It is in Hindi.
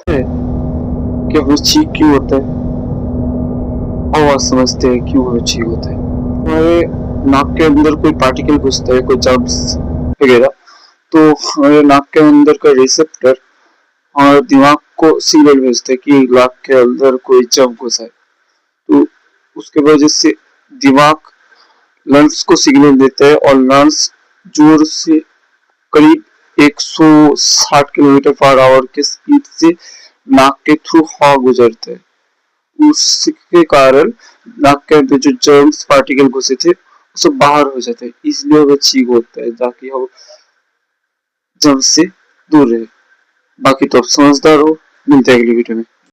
है कि वो छींक क्यों होता है। आवाज समझते हैं क्यों वो छींक होता है। हमारे नाक के अंदर कोई पार्टिकल घुसता है, कोई जर्म्स वगैरह, तो हमारे नाक के अंदर का रिसेप्टर और दिमाग को सिग्नल भेजता है कि नाक के अंदर कोई जर्म घुसा है। तो उसके वजह से दिमाग लंग्स को सिग्नल देता है और लंग्स जोर से करीब 160 किलोमीटर पर आवर के स्पीड से नाक के थ्रू हवा गुजरता है। उसके कारण नाक के अंदर जो जर्म्स पार्टिकल घुसे थे वो सब बाहर हो जाते हैं, इसलिए वो छींक होता है, ताकि हम जर्म से दूर रहे। बाकी तो आप समझदार हो। मिलते हैं अगली वीडियो में।